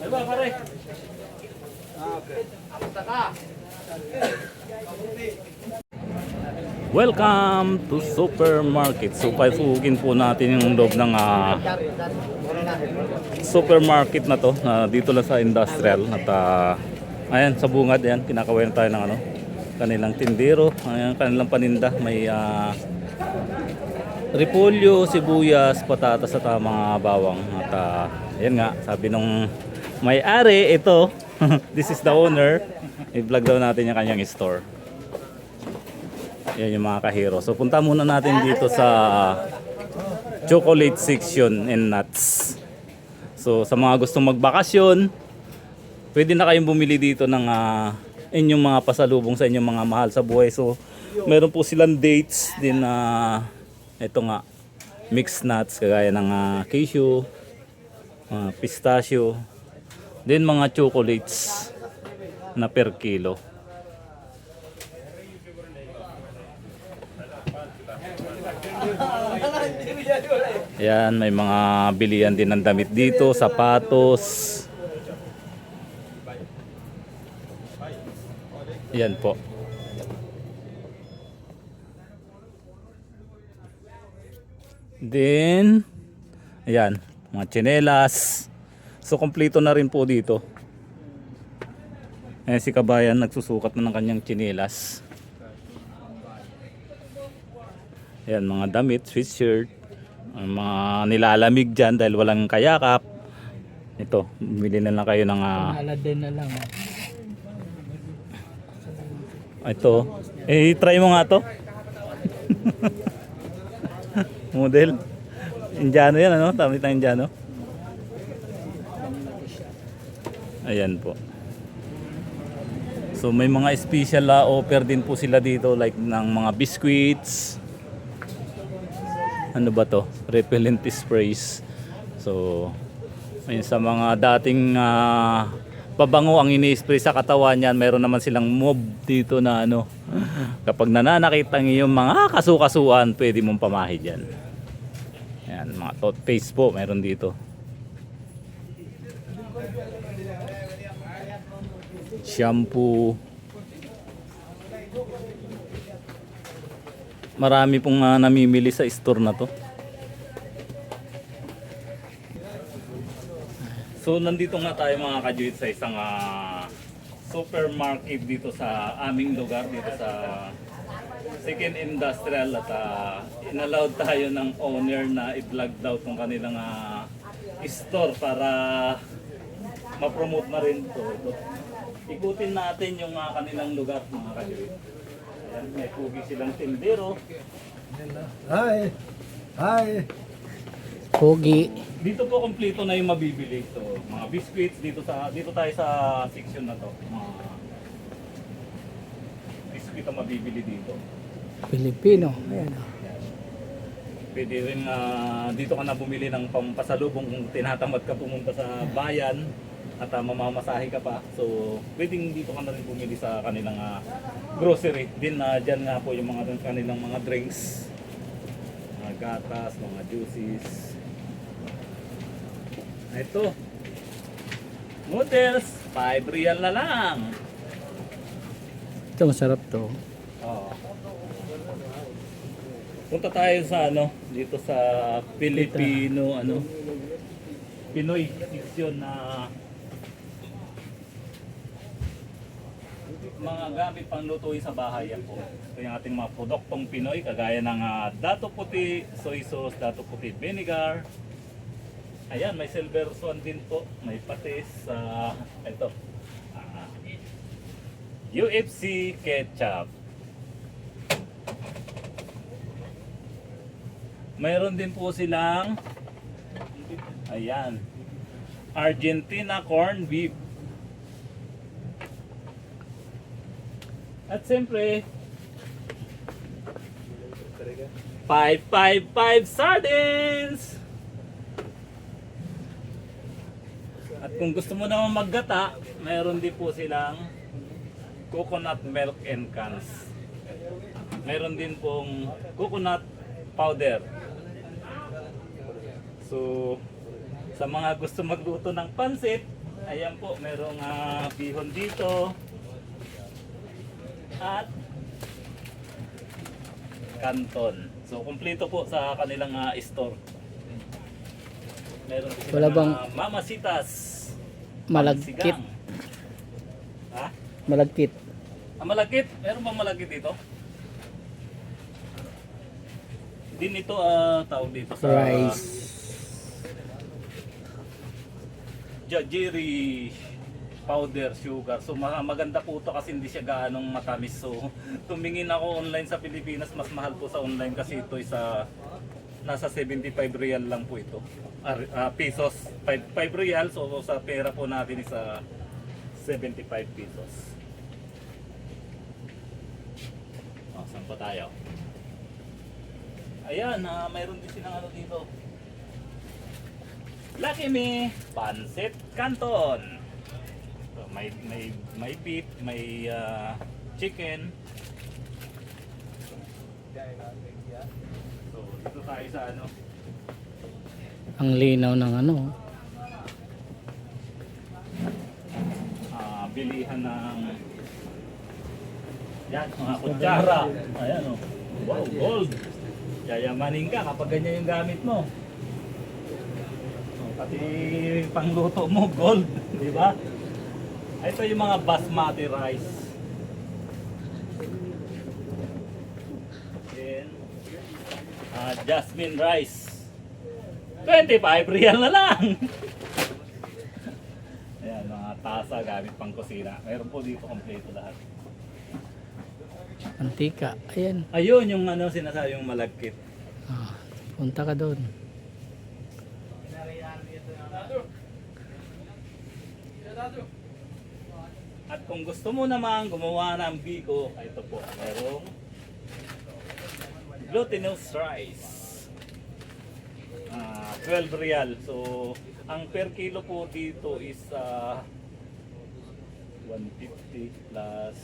Diba pare? Welcome to supermarket. So pasugin po natin yung loob ng supermarket na to. Dito lang sa industrial. At ayan sa bungad yan. Kinakawayan tayo ng kanilang tindero. Ayan kanilang paninda. May repolyo, sibuyas, patatas at mga bawang. At ayan nga, sabi nung may-ari, ito, this is the owner. I-vlog daw natin yung kanyang store. Yan yung mga kahero. So punta muna natin dito sa chocolate section and nuts. So sa mga gustong magbakasyon, pwede na kayong bumili dito ng inyong mga pasalubong sa inyong mga mahal sa buhay. So meron po silang dates din na ito nga, mixed nuts kagaya ng cashew, pistachio, din mga chocolates na per kilo. Yan, may mga bilihan din ng damit dito, sapatos. Yan po. Then, ayan, mga tsinelas. So, kompleto na rin po dito. Ayan si kabayan, nagsusukat na ng kanyang tsinelas. Ayan, mga damit, sweatshirt. Mga nilalamig dyan dahil walang kayakap. Ito, bumili na lang kayo ng Aladdin na lang. ito, try mo nga to. Model Indiano yan, ano? Tamit ng Indiano. Ayan po. So may mga special offer din po sila dito, like ng mga biscuits. Ano ba to? Repellent sprays. So ayun, sa mga dating pabango ang ini-spray sa katawan niyan, mayroon naman silang mob dito na kapag nananakit ang iyong mga kasukasuan, pwede mong pamahi dyan. Ayan, mga toothpaste po mayroon dito. Shampoo. Marami pong namimili sa store na to. So nandito nga tayo mga kajuit sa isang supermarket dito sa aming lugar, dito sa Second Industrial. At inallowed tayo ng owner na i-vlog daw tong kanilang store para ma-promote na rin to. Ikutin natin yung kanilang lugar mga kajuit. Ayan, may pugi silang tindero. Hi! Hi! Pogi. Dito po kompleto na yung mabibili. So, mga biscuits dito tayo sa section na to. Mga biscuit ang mabibili dito. Pilipino. Ayan. Pwede rin dito ka na bumili ng pampasalubong kung tinatamad ka pumunta sa bayan at mamamasahe ka pa. So, pwedeng dito ka na rin bumili sa kanilang grocery. Din dyan nga po yung mga kanilang mga drinks. Mga gatas, mga juices. Ito. Noodles, 5 real na lang. Ito masarap to. Oo. Punta tayo sa dito sa Filipino Pinoy section na mga gamit pang lutuin sa bahay yan po. Ito yung ating mga produktong Pinoy kagaya ng dato puti, soy sauce, dato puti vinegar. Ayan, may silver swan din po, may patis, ito. UFC ketchup. Mayroon din po silang ayan, Argentina corn beef. At siyempre 555 sardines. At kung gusto mo naman maggata, mayroon din po silang coconut milk and cans. Mayroon din pong coconut powder. So sa mga gusto magluto ng pansit, Ayan po, merong bihon dito. At kanton. So, kumpleto po sa kanilang store. Meron din Wala silang bang mamasitas. malagkit? Sigang. Ha? Malagkit. Malagkit? Meron bang malagkit dito? Din ito tawag dito sa Rice. Jajiri powder sugar. So maganda po ito kasi hindi siya gaanong matamis. So tumingin ako online sa Pilipinas, mas mahal po sa online kasi ito sa nasa 75 real lang po ito. Pesos. 5 real, so sa pera po natin is 75 pesos. Saan pa tayo? Ayan, mayroon din silang ano dito. Lucky Me Pancit Canton. So, may beef, may chicken. So, dito tayo sa ano. Ang linaw ng ano. Bilihan ng yan, mga kutsara. Ayan o. Wow, gold. Yayamanin ka kapag ganyan yung gamit mo. Pati pangluto mo, gold. Di ba? Ito yung mga basmati rice. Then, jasmine rice. 25 real na lang. Ayan, mga tasa gamit pang kusina. Meron po dito kompleto lahat. Antika. Ayan. Ayun yung ano sinasabi yung malagkit. Punta ka doon. At kung gusto mo naman gumawa ng biko, ito po, merong glutinous rice. 12 real. So, ang per kilo po dito is 150 plus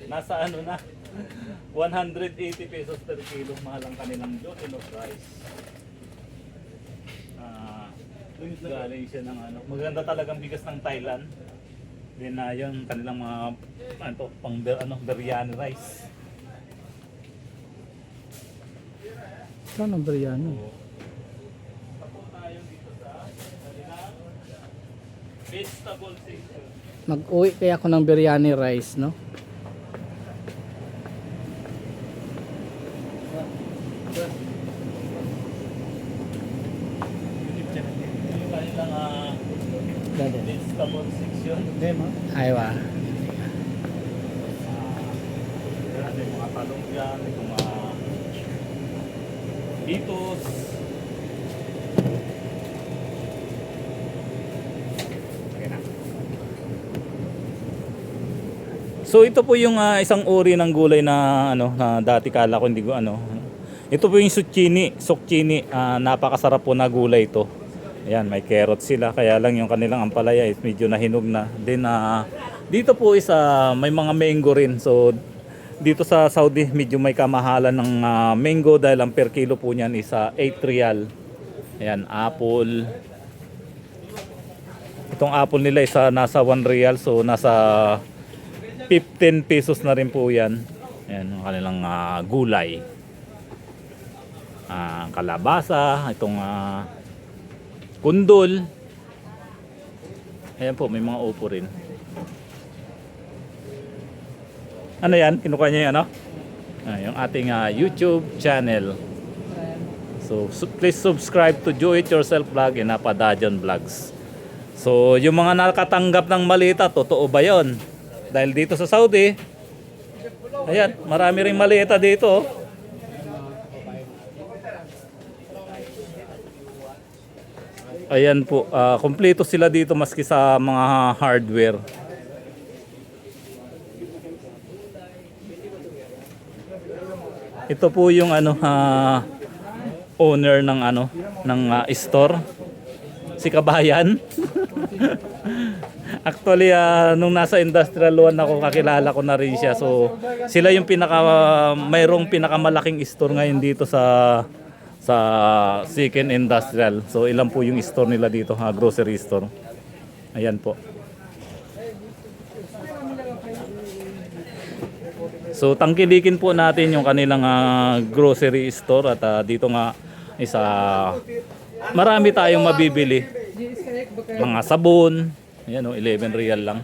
nasa ano na 180 pesos per kilo. Mahal ang kanilang glutinous rice. Galing siya ng ano, maganda talagang bigas ng Thailand. Then yung kanilang mga ano, biryani rice. Saan ang biryani? Tapos tayo dito sa kanilang vegetable section. Mag-uwi kaya ako ng biryani rice, no? Yung kanilang Dada. vegetable section. Aywa. Meron din mga talong dyan, itong mga bitos. So ito po yung isang uri ng gulay na ano na dati kala ko hindi ko ano. Ito po yung zucchini, napakasarap po na gulay ito. Ayan, may carrot sila kaya lang yung kanilang ampalaya is medyo nahinog na. Then dito po is may mga mango rin. So dito sa Saudi medyo may kamahalan ng mango dahil ang per kilo po niyan is 8 real. Ayan, apple. Itong apple nila is nasa 1 real, so nasa 15 pesos na rin po yan. Ayan, ang kanilang gulay. Kalabasa, itong kundol. Ayan po, may mga upo rin. Ano yan? Kinukuha niya yan, ano? Yung ating YouTube channel. So, please subscribe to Do It Yourself Vlog and Napadajon Vlogs. So, yung mga nakatanggap ng malita, totoo ba yon? Dahil dito sa Saudi, ayan, marami ring malita dito. Ayan po, kompleto sila dito maski sa mga hardware. Ito po yung ano owner ng ano ng store, si Kabayan. Actually, nung nasa Industrial 1 ako, kakilala ko na rin siya. So, sila yung mayroong pinakamalaking store ngayon dito sa Second Industrial. So, ilan po yung store nila dito, grocery store. Ayan po. So tangkilikin po natin yung kanilang grocery store at dito nga isa marami tayong mabibili. Mga sabon, ayan o, 11 real lang.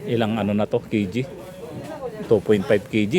Ilang ano na to, kg? 2.5 kg,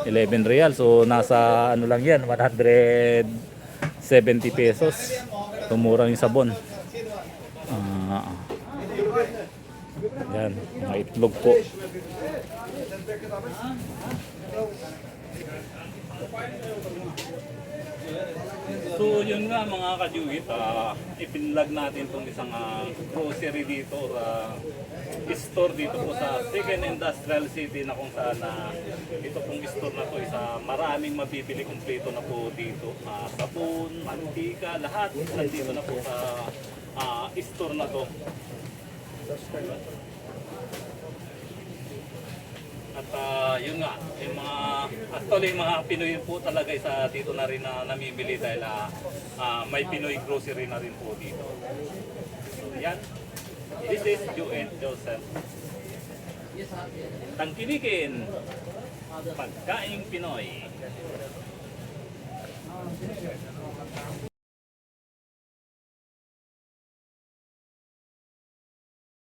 11 real. So nasa ano lang yan, 170 pesos. Tumura yung sabon. Yan, mga itlog po. So yun nga mga kajuit, ipinlag natin itong isang grocery dito, store dito po sa Second Industrial City na kung saan ito pong store na to isa maraming mabibili kumpleto na po dito. Sabon, mantika, lahat nandito na po sa store na to. At yun nga, yung mga, actually mga Pinoy po talaga isa dito na rin na namimili dahil may Pinoy grocery na rin po dito. So yan, this is Joe and Joseph. Tangkilikin, pagkaing Pinoy.